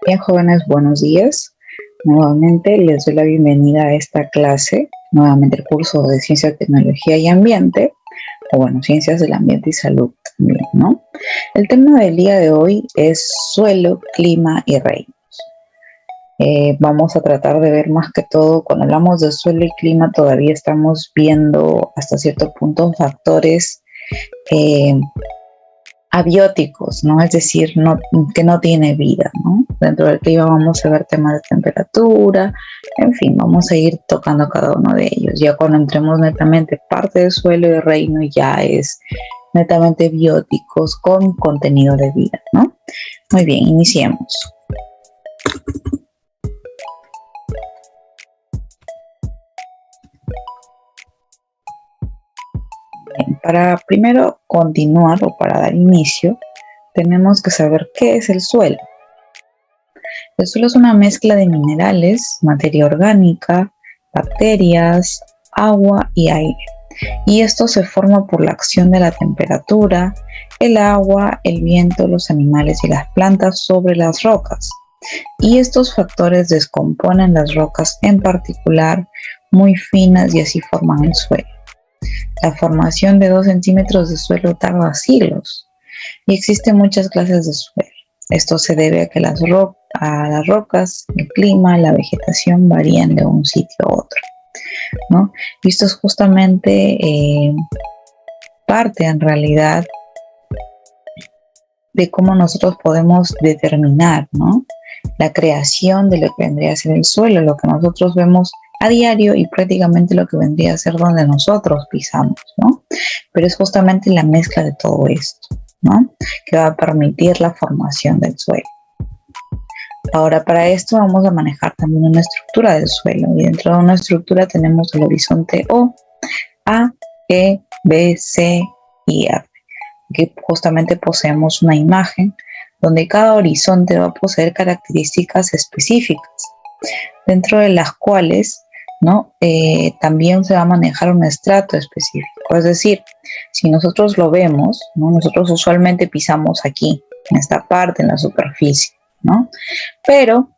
Bien, jóvenes, buenos días. Nuevamente les doy la bienvenida a esta clase, nuevamente el curso de Ciencia, Tecnología y Ambiente, o bueno, Ciencias del Ambiente y Salud también, ¿no? El tema del día de hoy es suelo, clima y reinos. Vamos a tratar de ver más que todo, cuando hablamos de suelo y clima, todavía estamos viendo hasta cierto punto factores abióticos, ¿no? Es decir, que no tiene vida, ¿no? Dentro del clima vamos a ver temas de temperatura, en fin, vamos a ir tocando cada uno de ellos. Ya cuando entremos netamente parte del suelo y reino ya es netamente bióticos con contenido de vida, ¿no? Muy bien, iniciemos. Bien, para primero continuar o para dar inicio, tenemos que saber qué es el suelo. El suelo es una mezcla de minerales, materia orgánica, bacterias, agua y aire. Y esto se forma por la acción de la temperatura, el agua, el viento, los animales y las plantas sobre las rocas. Y estos factores descomponen las rocas en particular muy finas y así forman el suelo. La formación de 2 centímetros de suelo tarda siglos y existen muchas clases de suelo. Esto se debe a que las rocas, el clima, la vegetación varían de un sitio a otro, ¿no? Y esto es justamente parte en realidad de cómo nosotros podemos determinar, ¿no?, la creación de lo que vendría a ser el suelo, lo que nosotros vemos a diario y prácticamente lo que vendría a ser donde nosotros pisamos, ¿no? Pero es justamente la mezcla de todo esto, ¿no?, que va a permitir la formación del suelo. Ahora, para esto vamos a manejar también una estructura del suelo, y dentro de una estructura tenemos el horizonte O, A, E, B, C y F, que justamente poseemos una imagen donde cada horizonte va a poseer características específicas, dentro de las cuales, ¿no?, también se va a manejar un estrato específico. Es decir, si nosotros lo vemos, ¿no?, nosotros usualmente pisamos aquí, en esta parte, en la superficie, ¿no? Pero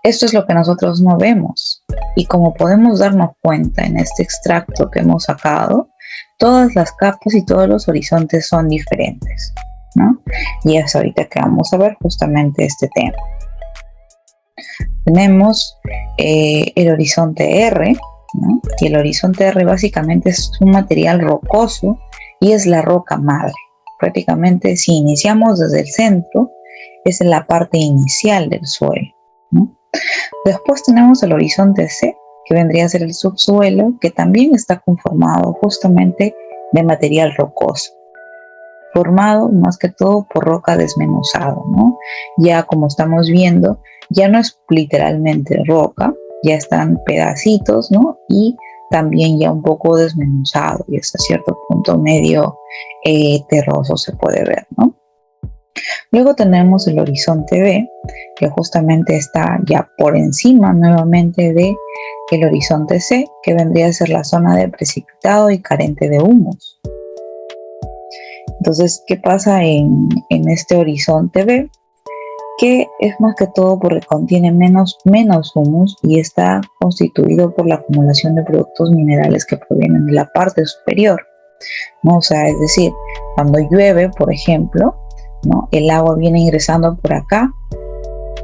esto es lo que nosotros no vemos. Y como podemos darnos cuenta en este extracto que hemos sacado, todas las capas y todos los horizontes son diferentes, ¿no? Y es ahorita que vamos a ver justamente este tema. Tenemos el horizonte R, ¿no? Y el horizonte R básicamente es un material rocoso y es la roca madre. Prácticamente si iniciamos desde el centro, es en la parte inicial del suelo, ¿no? Después tenemos el horizonte C, que vendría a ser el subsuelo, que también está conformado justamente de material rocoso, formado más que todo por roca desmenuzada, ¿no? Ya como estamos viendo, ya no es literalmente roca, ya están pedacitos, ¿no? Y también ya un poco desmenuzado y hasta cierto punto medio terroso se puede ver, ¿no? Luego tenemos el horizonte B, que justamente está ya por encima nuevamente de el horizonte C, que vendría a ser la zona de precipitado y carente de humus. Entonces, ¿qué pasa en este horizonte B? Que es más que todo porque contiene menos humus y está constituido por la acumulación de productos minerales que provienen de la parte superior, ¿no? O sea, es decir, cuando llueve, por ejemplo, ¿no?, el agua viene ingresando por acá,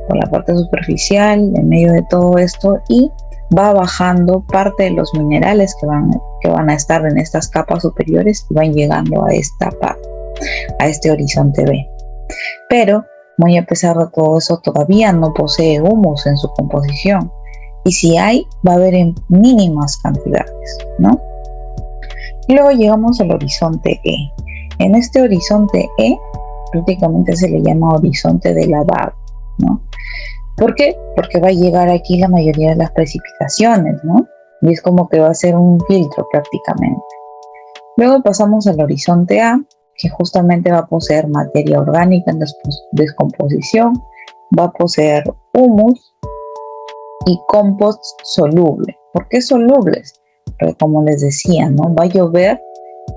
por la parte superficial, en medio de todo esto, y va bajando parte de los minerales que van a estar en estas capas superiores y van llegando a esta parte, a este horizonte B. Pero, muy a pesar de todo eso, todavía no posee humus en su composición. Y si hay, va a haber en mínimas cantidades, ¿no? Y luego llegamos al horizonte E. En este horizonte E, prácticamente se le llama horizonte de lavado, ¿no? ¿Por qué? Porque va a llegar aquí la mayoría de las precipitaciones, ¿no? Y es como que va a ser un filtro prácticamente. Luego pasamos al horizonte A, que justamente va a poseer materia orgánica en descomposición, va a poseer humus y compost soluble. ¿Por qué solubles? Porque como les decía, ¿no?, va a llover,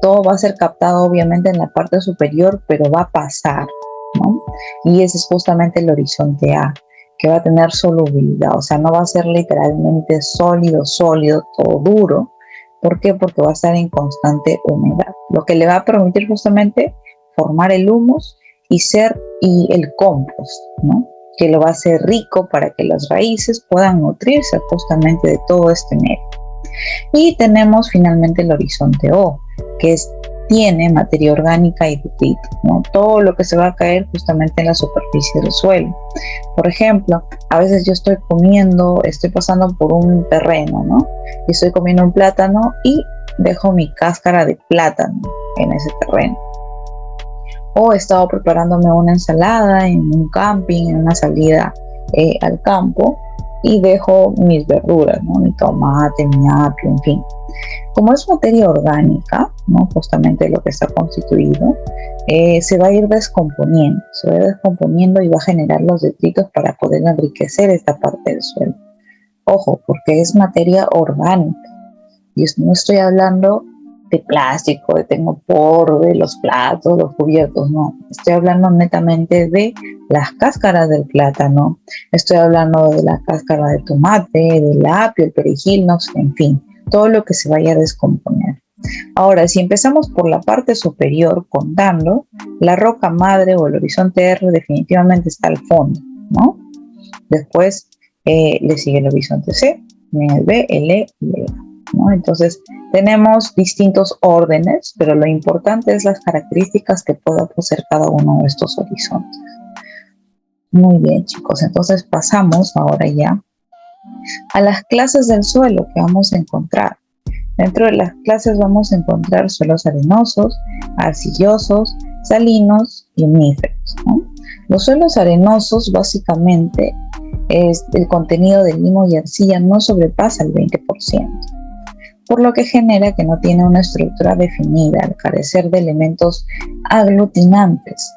todo va a ser captado obviamente en la parte superior, pero va a pasar, ¿no? Y ese es justamente el horizonte A, que va a tener solubilidad, o sea, no va a ser literalmente sólido, sólido, todo duro. ¿Por qué? Porque va a estar en constante humedad, lo que le va a permitir justamente formar el humus y el compost, ¿no? Que lo va a hacer rico para que las raíces puedan nutrirse justamente de todo este medio. Y tenemos finalmente el horizonte O, que tiene materia orgánica y detritos, ¿no? Todo lo que se va a caer justamente en la superficie del suelo. Por ejemplo, a veces yo estoy pasando por un terreno, ¿no? Y estoy comiendo un plátano y dejo mi cáscara de plátano en ese terreno. O he estado preparándome una ensalada en un camping, en una salida al campo, y dejo mis verduras, ¿no? Mi tomate, mi apio, en fin. Como es materia orgánica, ¿no? Justamente lo que está constituido, se va a ir descomponiendo y va a generar los detritos para poder enriquecer esta parte del suelo. Ojo, porque es materia orgánica. Y no estoy hablando de plástico, de tenopor, de los platos, los cubiertos, no. Estoy hablando netamente de las cáscaras del plátano, estoy hablando de la cáscara de tomate, del apio, el perejil, no sé, en fin, todo lo que se vaya a descomponer. Ahora, si empezamos por la parte superior contando, la roca madre o el horizonte R definitivamente está al fondo, ¿no? Después le sigue el horizonte C, el B, el E y el A, ¿no? Entonces, tenemos distintos órdenes, pero lo importante es las características que pueda poseer cada uno de estos horizontes. Muy bien, chicos, entonces pasamos ahora ya a las clases del suelo que vamos a encontrar. Dentro de las clases vamos a encontrar suelos arenosos, arcillosos, salinos y humíferos, ¿no? Los suelos arenosos básicamente el contenido de limo y arcilla no sobrepasa el 20%, por lo que genera que no tiene una estructura definida al carecer de elementos aglutinantes.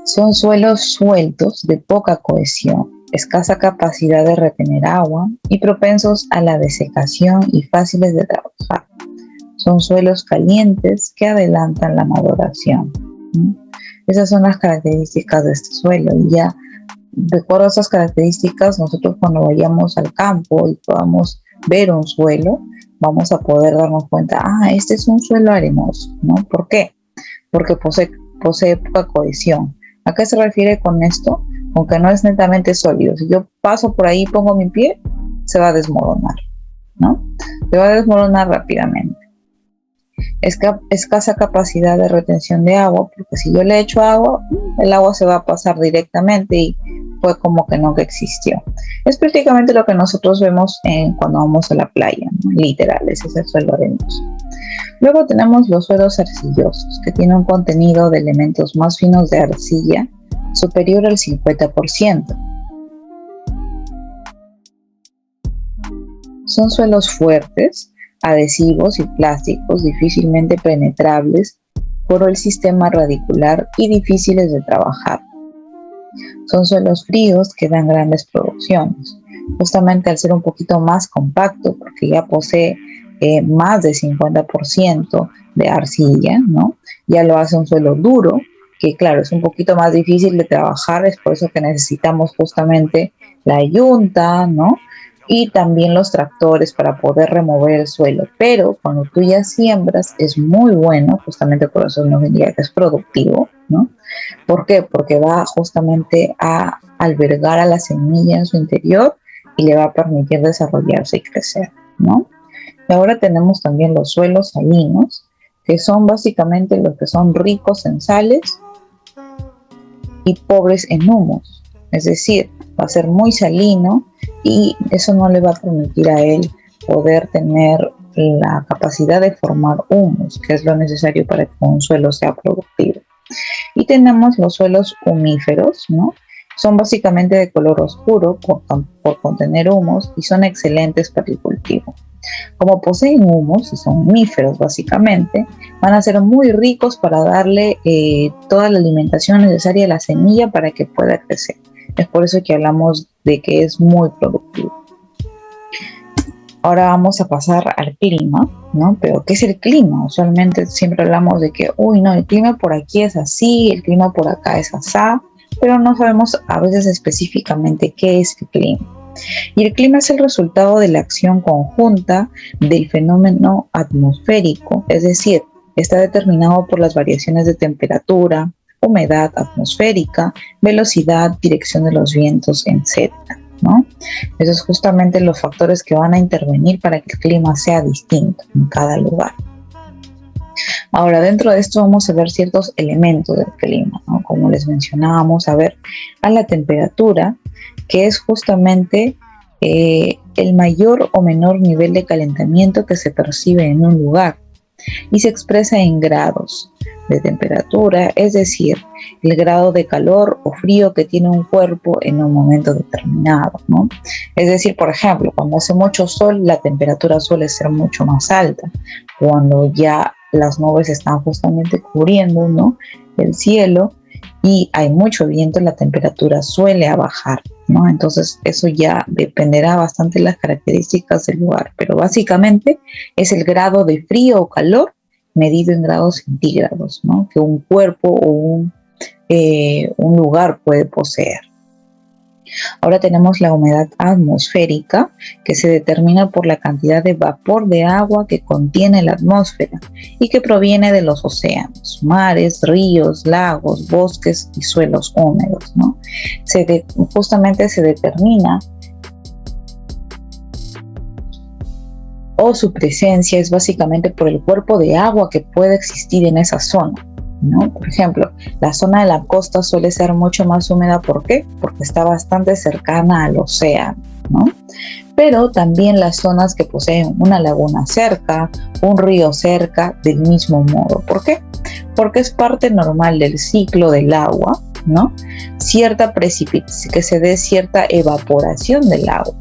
Son suelos sueltos de poca cohesión, escasa capacidad de retener agua y propensos a la desecación y fáciles de trabajar. Son suelos calientes que adelantan la maduración. Esas son las características de este suelo, y ya de acuerdo a esas características, nosotros cuando vayamos al campo y podamos ver un suelo, vamos a poder darnos cuenta, este es un suelo arenoso, ¿no? ¿Por qué? Porque posee poca cohesión. ¿A qué se refiere con esto? Con que no es netamente sólido. Si yo paso por ahí y pongo mi pie, se va a desmoronar, ¿no? Se va a desmoronar rápidamente. Escasa capacidad de retención de agua, porque si yo le echo agua, el agua se va a pasar directamente y fue como que no existió. Es prácticamente lo que nosotros vemos cuando vamos a la playa, ¿no? Literal, ese es el suelo arenoso. Luego tenemos los suelos arcillosos, que tienen un contenido de elementos más finos de arcilla superior al 50%. Son suelos fuertes, adhesivos y plásticos, difícilmente penetrables por el sistema radicular y difíciles de trabajar. Son suelos fríos que dan grandes producciones, justamente al ser un poquito más compacto, porque ya posee más de 50% de arcilla, ¿no? Ya lo hace un suelo duro, que claro, es un poquito más difícil de trabajar, es por eso que necesitamos justamente la yunta, ¿no? Y también los tractores para poder remover el suelo. Pero cuando tú ya siembras es muy bueno, justamente por eso nos diría que es productivo, ¿no? ¿Por qué? Porque va justamente a albergar a la semilla en su interior y le va a permitir desarrollarse y crecer, ¿no? Y ahora tenemos también los suelos salinos, que son básicamente los que son ricos en sales y pobres en humus. Es decir, va a ser muy salino y eso no le va a permitir a él poder tener la capacidad de formar humus, que es lo necesario para que un suelo sea productivo. Y tenemos los suelos humíferos, ¿no? Son básicamente de color oscuro por contener humus y son excelentes para el cultivo. Como poseen humus y son humíferos básicamente, van a ser muy ricos para darle toda la alimentación necesaria a la semilla para que pueda crecer. Es por eso que hablamos de que es muy productivo. Ahora vamos a pasar al clima, ¿no? Pero ¿qué es el clima? Usualmente siempre hablamos de que, uy, no, el clima por aquí es así, el clima por acá es asá, pero no sabemos a veces específicamente qué es el clima. Y el clima es el resultado de la acción conjunta del fenómeno atmosférico, es decir, está determinado por las variaciones de temperatura, humedad atmosférica, velocidad, dirección de los vientos, etc., ¿no? Esos son justamente los factores que van a intervenir para que el clima sea distinto en cada lugar. Ahora, dentro de esto vamos a ver ciertos elementos del clima, ¿no? Como les mencionábamos, a ver a la temperatura, que es justamente el mayor o menor nivel de calentamiento que se percibe en un lugar y se expresa en grados de temperatura, es decir, el grado de calor o frío que tiene un cuerpo en un momento determinado, ¿no? Es decir, por ejemplo, cuando hace mucho sol, la temperatura suele ser mucho más alta. Cuando ya las nubes están justamente cubriendo, ¿no?, el cielo y hay mucho viento, la temperatura suele bajar, ¿no? Entonces eso ya dependerá bastante de las características del lugar, pero básicamente es el grado de frío o calor medido en grados centígrados, ¿no?, que un cuerpo o un lugar puede poseer. Ahora tenemos la humedad atmosférica, que se determina por la cantidad de vapor de agua que contiene la atmósfera y que proviene de los océanos, mares, ríos, lagos, bosques y suelos húmedos, ¿no? Justamente se determina, o su presencia es básicamente por el cuerpo de agua que puede existir en esa zona, ¿no? Por ejemplo, la zona de la costa suele ser mucho más húmeda. ¿Por qué? Porque está bastante cercana al océano, ¿no? Pero también las zonas que poseen una laguna cerca, un río cerca, del mismo modo. ¿Por qué? Porque es parte normal del ciclo del agua, ¿no? Que se dé cierta evaporación del agua.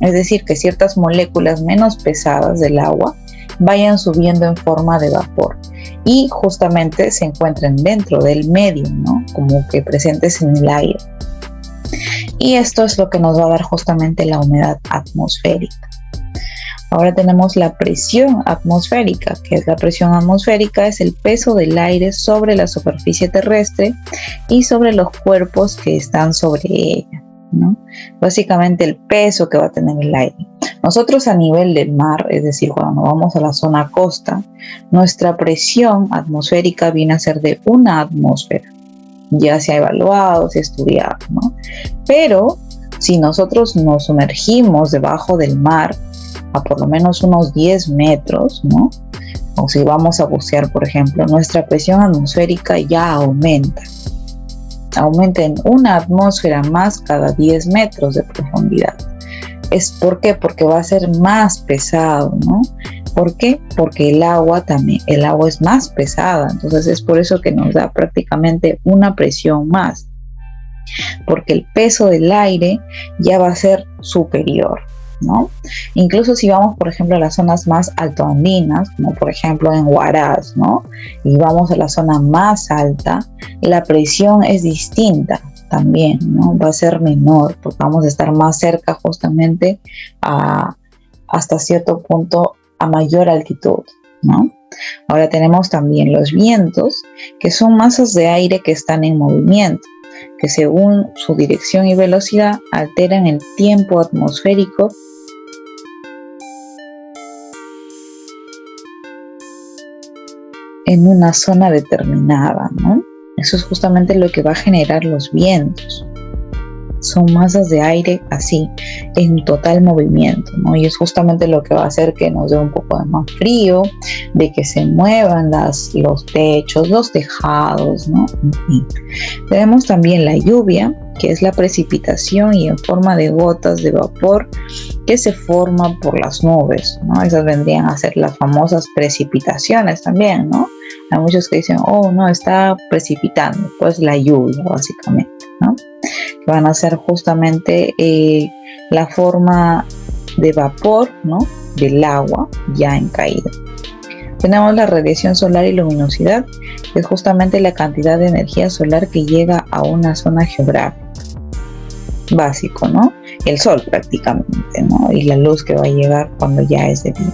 Es decir, que ciertas moléculas menos pesadas del agua vayan subiendo en forma de vapor y justamente se encuentren dentro del medio, ¿no?, como que presentes en el aire. Y esto es lo que nos va a dar justamente la humedad atmosférica. Ahora tenemos la presión atmosférica, que es la presión atmosférica, es el peso del aire sobre la superficie terrestre y sobre los cuerpos que están sobre ella, ¿no? Básicamente el peso que va a tener el aire. Nosotros a nivel del mar, es decir, cuando vamos a la zona costa, nuestra presión atmosférica viene a ser de una atmósfera. Ya se ha evaluado, se ha estudiado, ¿no? Pero si nosotros nos sumergimos debajo del mar a por lo menos unos 10 metros, ¿no?, o si vamos a bucear, por ejemplo, nuestra presión atmosférica ya aumenta en una atmósfera más cada 10 metros de profundidad. ¿Por qué? Porque va a ser más pesado, ¿no? ¿Por qué? Porque el agua es más pesada, entonces es por eso que nos da prácticamente una presión más, porque el peso del aire ya va a ser superior, ¿no? Incluso si vamos, por ejemplo, a las zonas más altoandinas, como por ejemplo en Huaraz, ¿no?, y vamos a la zona más alta, la presión es distinta también, ¿no? Va a ser menor porque vamos a estar más cerca justamente hasta cierto punto a mayor altitud, ¿no? Ahora tenemos también los vientos, que son masas de aire que están en movimiento, que según su dirección y velocidad alteran el tiempo atmosférico en una zona determinada, ¿no? Eso es justamente lo que va a generar los vientos. Son masas de aire así, en total movimiento, ¿no? Y es justamente lo que va a hacer que nos dé un poco de más frío, de que se muevan los techos, los tejados, ¿no? En fin. Tenemos también la lluvia, que es la precipitación y en forma de gotas de vapor que se forman por las nubes, ¿no? Esas vendrían a ser las famosas precipitaciones también, ¿no? Hay muchos que dicen, oh, no, está precipitando, pues la lluvia, básicamente, ¿no? Que van a ser justamente la forma de vapor, ¿no?, del agua ya en caída. Tenemos la radiación solar y luminosidad, que es justamente la cantidad de energía solar que llega a una zona geográfica. Básico, ¿no? el sol prácticamente, ¿no? Y la luz que va a llegar cuando ya es de día.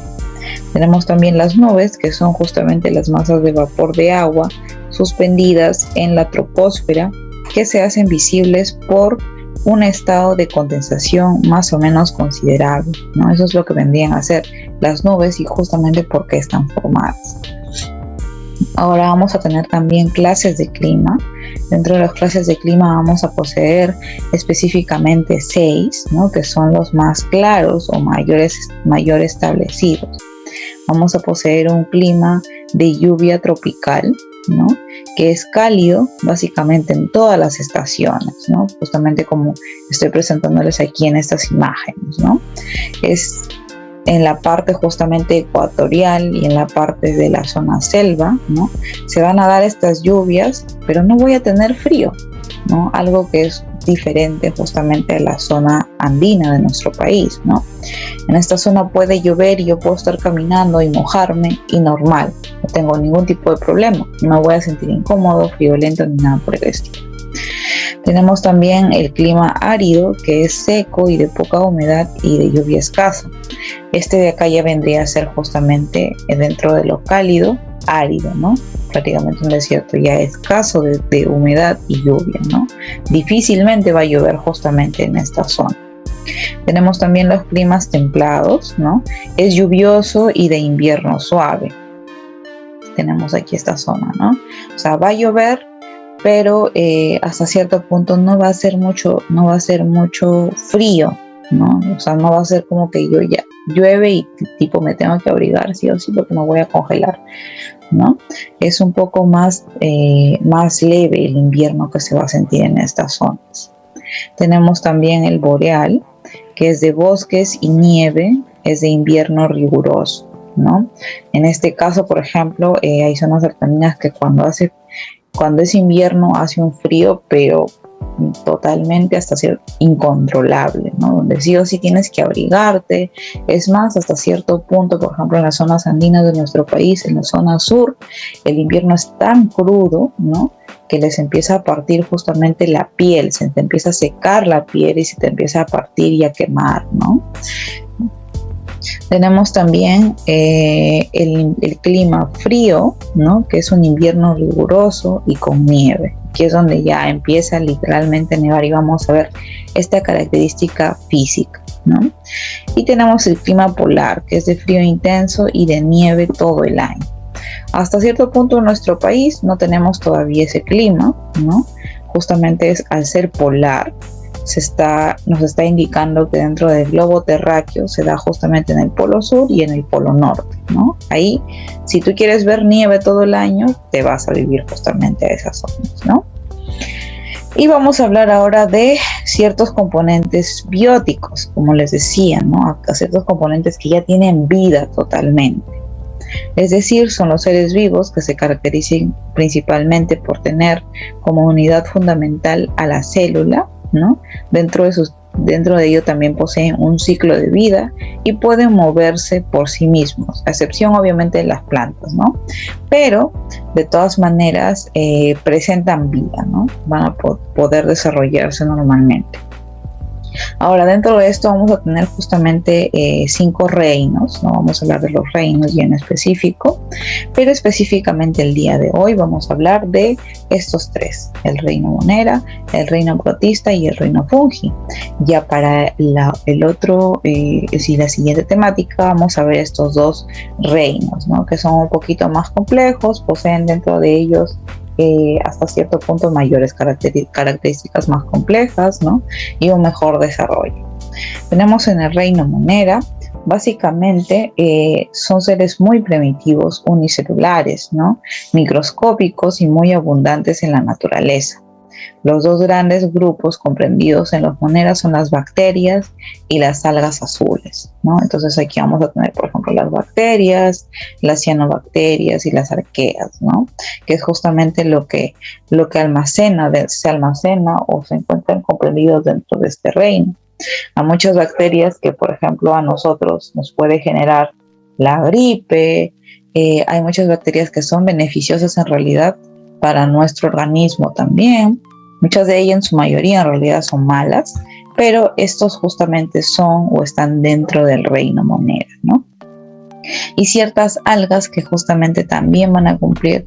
Tenemos también las nubes, que son justamente las masas de vapor de agua suspendidas en la troposfera, que se hacen visibles por un estado de condensación más o menos considerable, ¿no? Eso es lo que vendrían a ser las nubes y justamente por qué están formadas. Ahora vamos a tener también clases de clima. Dentro de las clases de clima vamos a poseer específicamente 6, ¿no? Que son los más claros o mayor establecidos. Vamos a poseer un clima de lluvia tropical, ¿no? Que es cálido básicamente en todas las estaciones, ¿no? Justamente como estoy presentándoles aquí en estas imágenes, ¿no? Es en la parte justamente ecuatorial y en la parte de la zona selva, ¿no? Se van a dar estas lluvias, pero no voy a tener frío, ¿no? Algo que es diferente justamente de la zona andina de nuestro país, ¿no? En esta zona puede llover y yo puedo estar caminando y mojarme y normal, no tengo ningún tipo de problema, no me voy a sentir incómodo, friolento ni nada por el estilo. Tenemos también el clima árido, que es seco y de poca humedad y de lluvia escasa. Este de acá ya vendría a ser justamente dentro de lo cálido, árido, ¿no? Prácticamente un desierto ya escaso de humedad y lluvia, ¿no? Difícilmente va a llover justamente en esta zona. Tenemos también los climas templados, ¿no? Es lluvioso y de invierno suave. Tenemos aquí esta zona, ¿no? O sea, va a llover, pero hasta cierto punto no va a ser mucho frío, ¿no? O sea, no va a ser como que yo ya llueve y tipo me tengo que abrigar sí o sí porque me voy a congelar, ¿no? Es un poco más leve el invierno que se va a sentir en estas zonas. Tenemos también el boreal, que es de bosques y nieve, es de invierno riguroso, ¿no? En este caso, por ejemplo, hay zonas alpininas que cuando es invierno hace un frío, pero totalmente hasta ser incontrolable, ¿no? Donde sí o sí tienes que abrigarte. Es más, hasta cierto punto, por ejemplo, en las zonas andinas de nuestro país, en la zona sur, el invierno es tan crudo, ¿no? Que les empieza a partir justamente la piel, se te empieza a secar la piel y se te empieza a partir y a quemar, ¿no? Tenemos también el clima frío, ¿no? Que es un invierno riguroso y con nieve, que es donde ya empieza literalmente a nevar y vamos a ver esta característica física, ¿no? Y tenemos el clima polar, que es de frío intenso y de nieve todo el año. Hasta cierto punto en nuestro país no tenemos todavía ese clima, ¿no? Justamente es al ser polar, nos está indicando que dentro del globo terráqueo se da justamente en el polo sur y en el polo norte, ¿no? Ahí, si tú quieres ver nieve todo el año, te vas a vivir justamente a esas zonas, ¿no? Y vamos a hablar ahora de ciertos componentes bióticos, como les decía, ¿no? A ciertos componentes que ya tienen vida totalmente. Es decir, son los seres vivos que se caracterizan principalmente por tener como unidad fundamental a la célula, ¿no? Dentro de ello también poseen un ciclo de vida y pueden moverse por sí mismos, a excepción obviamente de las plantas, ¿no? Pero de todas maneras presentan vida, ¿no? Van a poder desarrollarse normalmente. Ahora, dentro de esto vamos a tener justamente 5 reinos, no vamos a hablar de los reinos ya en específico, pero específicamente el día de hoy vamos a hablar de estos 3, el reino monera, el reino protista y el reino fungi. Ya para la siguiente temática vamos a ver estos 2 reinos, ¿no? Que son un poquito más complejos, poseen dentro de ellos hasta cierto punto mayores características más complejas, ¿no? Y un mejor desarrollo. Tenemos en el reino monera, básicamente son seres muy primitivos, unicelulares, ¿no? Microscópicos y muy abundantes en la naturaleza. Los 2 grandes grupos comprendidos en los moneras son las bacterias y las algas azules, ¿no? Entonces aquí vamos a tener, por ejemplo, las bacterias, las cianobacterias y las arqueas, ¿no? Que es justamente lo que se almacena o se encuentran comprendidos dentro de este reino. Hay muchas bacterias que, por ejemplo, a nosotros nos puede generar la gripe. Hay muchas bacterias que son beneficiosas en realidad para nuestro organismo también. Muchas de ellas, en su mayoría, en realidad son malas, pero estos justamente son o están dentro del reino monera, ¿no? Y ciertas algas que justamente también van a cumplir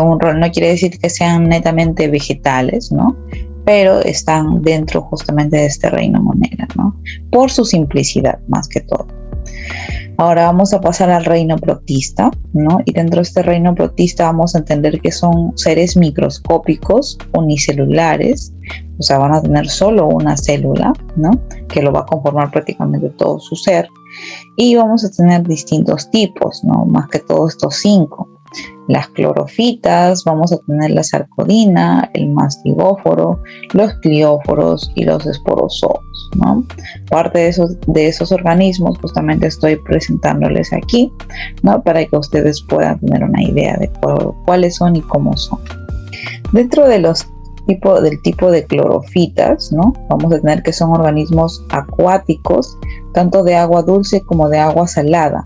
un rol. No quiere decir que sean netamente vegetales, ¿no? Pero están dentro justamente de este reino monera, ¿no? Por su simplicidad, más que todo. Ahora vamos a pasar al reino protista, ¿no? Y dentro de este reino protista vamos a entender que son seres microscópicos, unicelulares, o sea, van a tener solo una célula, ¿no? Que lo va a conformar prácticamente todo su ser. Y vamos a tener distintos tipos, ¿no? Más que todo estos 5. Las clorofitas, vamos a tener la sarcodina, el mastigóforo, los clióforos y los esporozoos, ¿no? Parte de esos organismos justamente estoy presentándoles aquí, ¿no? Para que ustedes puedan tener una idea de cuáles son y cómo son. Dentro de del tipo de clorofitas, ¿no? Vamos a tener que son organismos acuáticos, tanto de agua dulce como de agua salada,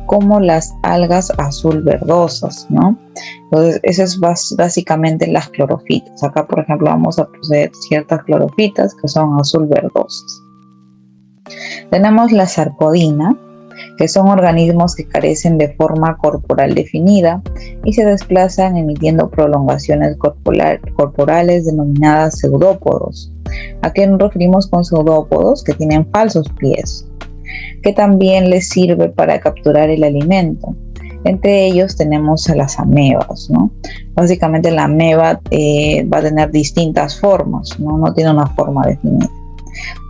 como las algas azul verdosas, ¿no? Entonces, esas es básicamente las clorofitas. Acá, por ejemplo, vamos a poseer ciertas clorofitas que son azul verdosas. Tenemos la sarcodina, que son organismos que carecen de forma corporal definida y se desplazan emitiendo prolongaciones corporales denominadas pseudópodos. ¿A qué nos referimos con pseudópodos? Que tienen falsos pies, que también les sirve para capturar el alimento. Entre ellos tenemos a las amebas, ¿no? Básicamente la ameba va a tener distintas formas, ¿no? No tiene una forma definida.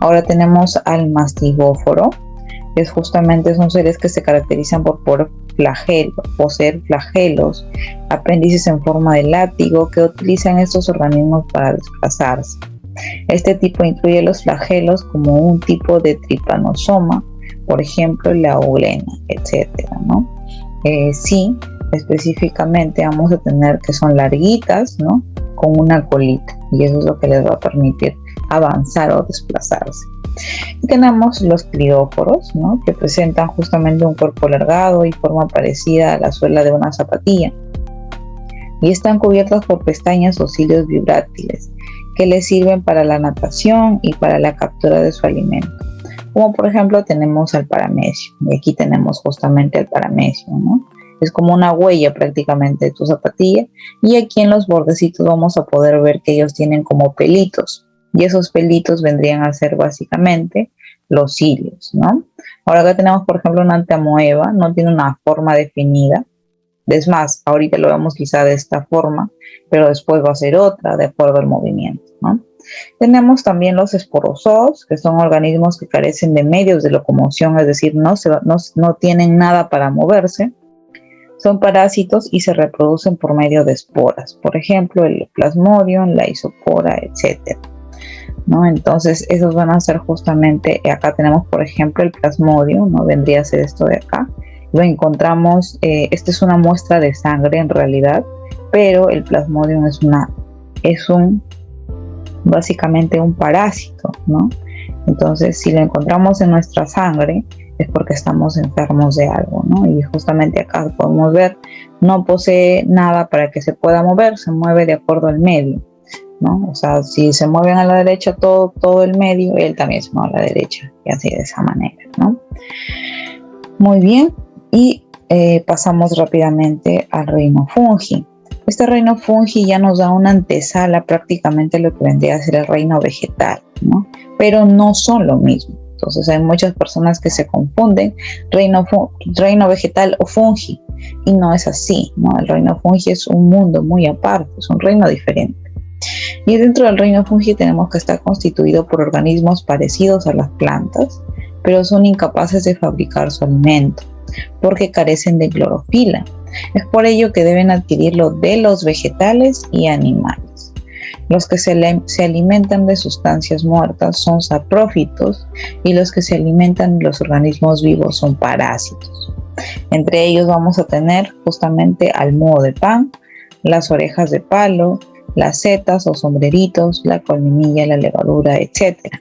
Ahora tenemos al mastigóforo, que justamente son seres que se caracterizan por poseer flagelos, apéndices en forma de látigo que utilizan estos organismos para desplazarse. Este tipo incluye los flagelos como un tipo de tripanosoma, por ejemplo la eulena, etcétera, ¿no? Sí, específicamente vamos a tener que son larguitas, ¿no? Con una colita, y eso es lo que les va a permitir avanzar o desplazarse. Y tenemos los crióforos, ¿no? Que presentan justamente un cuerpo alargado y forma parecida a la suela de una zapatilla, y están cubiertas por pestañas o cilios vibrátiles que les sirven para la natación y para la captura de su alimento. Como por ejemplo tenemos al paramecio, y aquí tenemos justamente al paramecio, ¿no? Es como una huella prácticamente de tu zapatilla, y aquí en los bordecitos vamos a poder ver que ellos tienen como pelitos, y esos pelitos vendrían a ser básicamente los cilios, ¿no? Ahora acá tenemos por ejemplo una antiamoeba, no tiene una forma definida. Es más, ahorita lo vemos quizá de esta forma, pero después va a ser otra de acuerdo al movimiento, ¿no? Tenemos también los esporozoos, que son organismos que carecen de medios de locomoción, es decir, no tienen nada para moverse. Son parásitos y se reproducen por medio de esporas, por ejemplo, el plasmodium, la isopora, etc., ¿no? Entonces, esos van a ser justamente, acá tenemos, por ejemplo, el plasmodium, ¿no? Vendría a ser esto de acá. Lo encontramos, esta es una muestra de sangre en realidad, pero el plasmodium es básicamente un parásito, ¿no? Entonces, si lo encontramos en nuestra sangre, es porque estamos enfermos de algo, ¿no? Y justamente acá podemos ver, no posee nada para que se pueda mover, se mueve de acuerdo al medio, ¿no? O sea, si se mueven a la derecha todo el medio, él también se mueve a la derecha, y así de esa manera, ¿no? Muy bien, y pasamos rápidamente al reino fungi. Este reino fungi ya nos da una antesala prácticamente lo que vendría a ser el reino vegetal, ¿no? Pero no son lo mismo. Entonces hay muchas personas que se confunden reino vegetal o fungi, y no es así, ¿no? El reino fungi es un mundo muy aparte, es un reino diferente. Y dentro del reino fungi tenemos que estar constituido por organismos parecidos a las plantas, pero son incapaces de fabricar su alimento, porque carecen de clorofila. Es por ello que deben adquirirlo de los vegetales y animales. Los que se alimentan de sustancias muertas son saprófitos, y los que se alimentan de los organismos vivos son parásitos. Entre ellos vamos a tener justamente al moho de pan, las orejas de palo, las setas o sombreritos, la colmenilla, la levadura, etcétera,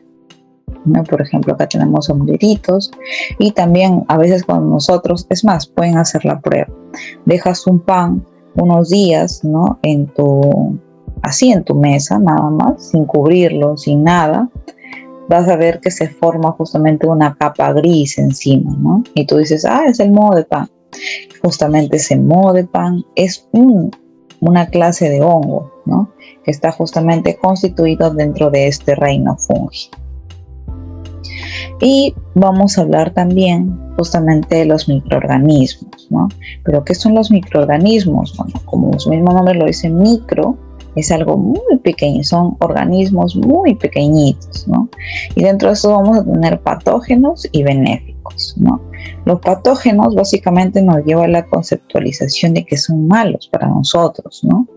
¿no? Por ejemplo, acá tenemos sombreritos, y también a veces cuando nosotros, es más, pueden hacer la prueba. Dejas un pan unos días, ¿no? así en tu mesa, nada más, sin cubrirlo, sin nada, vas a ver que se forma justamente una capa gris encima, ¿no? Y tú dices, es el moho de pan. Justamente ese moho de pan es una clase de hongo, ¿no? Que está justamente constituido dentro de este reino fungi. Y vamos a hablar también justamente de los microorganismos, ¿no? Pero ¿qué son los microorganismos? Bueno, como su mismo nombre lo dice, micro, es algo muy pequeño, son organismos muy pequeñitos, ¿no? Y dentro de eso vamos a tener patógenos y benéficos, ¿no? Los patógenos básicamente nos llevan a la conceptualización de que son malos para nosotros, ¿no?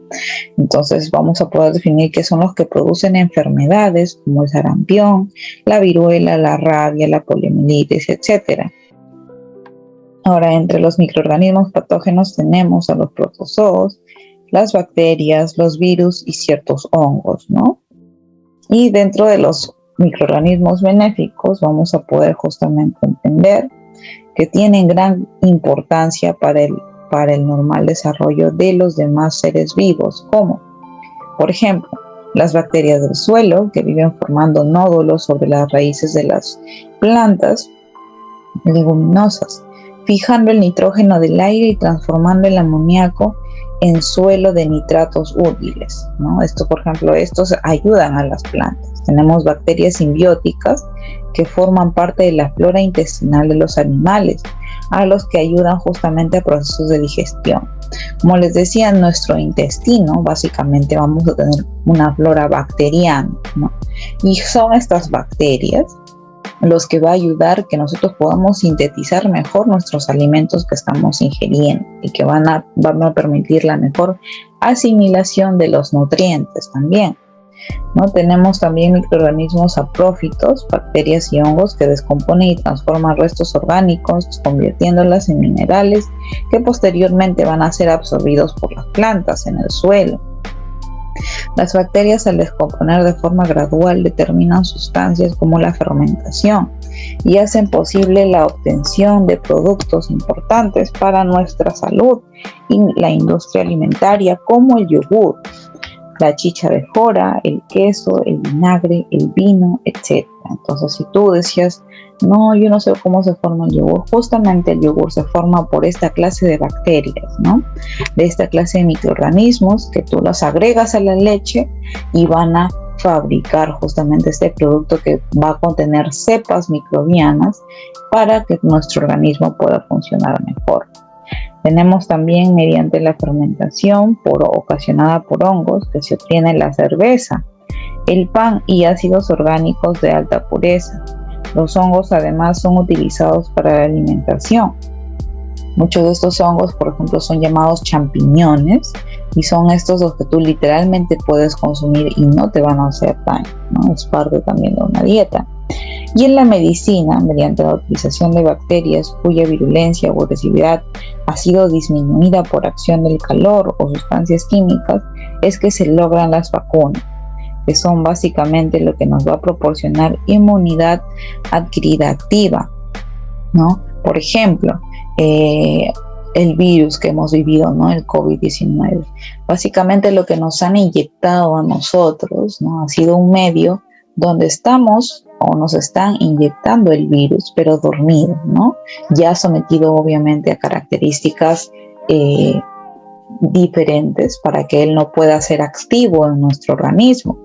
Entonces vamos a poder definir qué son los que producen enfermedades como el sarampión, la viruela, la rabia, la poliomielitis, etc. Ahora, entre los microorganismos patógenos tenemos a los protozoos, las bacterias, los virus y ciertos hongos, ¿no? Y dentro de los microorganismos benéficos vamos a poder justamente entender que tienen gran importancia para el normal desarrollo de los demás seres vivos, como, por ejemplo, las bacterias del suelo, que viven formando nódulos sobre las raíces de las plantas leguminosas, fijando el nitrógeno del aire y transformando el amoníaco en suelo de nitratos útiles, ¿no? Esto, por ejemplo, estos ayudan a las plantas. Tenemos bacterias simbióticas que forman parte de la flora intestinal de los animales, a los que ayudan justamente a procesos de digestión. Como les decía, en nuestro intestino básicamente vamos a tener una flora bacteriana, ¿no? Y son estas bacterias los que va a ayudar que nosotros podamos sintetizar mejor nuestros alimentos que estamos ingiriendo y que van a permitir la mejor asimilación de los nutrientes también, ¿no? Tenemos también microorganismos saprófitos, bacterias y hongos que descomponen y transforman restos orgánicos, convirtiéndolas en minerales que posteriormente van a ser absorbidos por las plantas en el suelo. Las bacterias, al descomponer de forma gradual, determinan sustancias como la fermentación y hacen posible la obtención de productos importantes para nuestra salud y la industria alimentaria, como el yogur, la chicha de jora, el queso, el vinagre, el vino, etc. Entonces, si tú decías, no, yo no sé cómo se forma el yogur, justamente el yogur se forma por esta clase de bacterias, ¿no? De esta clase de microorganismos que tú los agregas a la leche y van a fabricar justamente este producto que va a contener cepas microbianas para que nuestro organismo pueda funcionar mejor. Tenemos también, mediante la fermentación ocasionada por hongos, que se obtiene la cerveza, el pan y ácidos orgánicos de alta pureza. Los hongos además son utilizados para la alimentación. Muchos de estos hongos, por ejemplo, son llamados champiñones y son estos los que tú literalmente puedes consumir y no te van a hacer daño, ¿no? Es parte también de una dieta. Y en la medicina, mediante la utilización de bacterias cuya virulencia o agresividad ha sido disminuida por acción del calor o sustancias químicas, es que se logran las vacunas, que son básicamente lo que nos va a proporcionar inmunidad adquirida activa, ¿no? Por ejemplo, el virus que hemos vivido, ¿no? El COVID-19. Básicamente lo que nos han inyectado a nosotros, ¿no? Ha sido un medio donde estamos o nos están inyectando el virus, pero dormido, ¿no? Ya sometido obviamente a características diferentes para que él no pueda ser activo en nuestro organismo.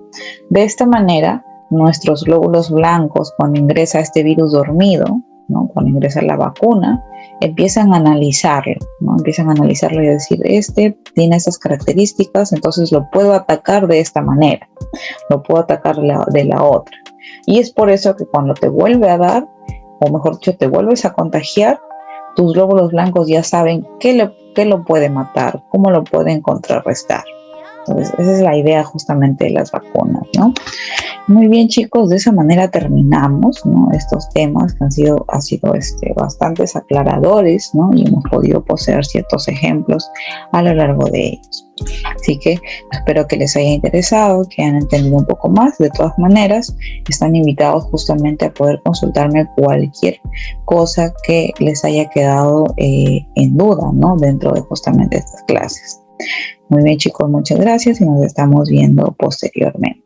De esta manera, nuestros glóbulos blancos, cuando ingresa este virus dormido, ¿no? Cuando ingresa la vacuna, empiezan a analizarlo, ¿no? Empiezan a analizarlo y a decir, este tiene esas características, entonces lo puedo atacar de esta manera, lo puedo atacar de la otra. Y es por eso que cuando te vuelve a dar, o mejor dicho, te vuelves a contagiar, tus glóbulos blancos ya saben qué lo puede matar, cómo lo pueden contrarrestar. Entonces, esa es la idea justamente de las vacunas, ¿no? Muy bien, chicos, de esa manera terminamos, ¿no? Estos temas que han sido bastantes aclaradores, ¿no? Y hemos podido poseer ciertos ejemplos a lo largo de ellos. Así que espero que les haya interesado, que hayan entendido un poco más. De todas maneras, están invitados justamente a poder consultarme cualquier cosa que les haya quedado en duda, ¿no? Dentro de justamente estas clases. Muy bien, chicos, muchas gracias y nos estamos viendo posteriormente.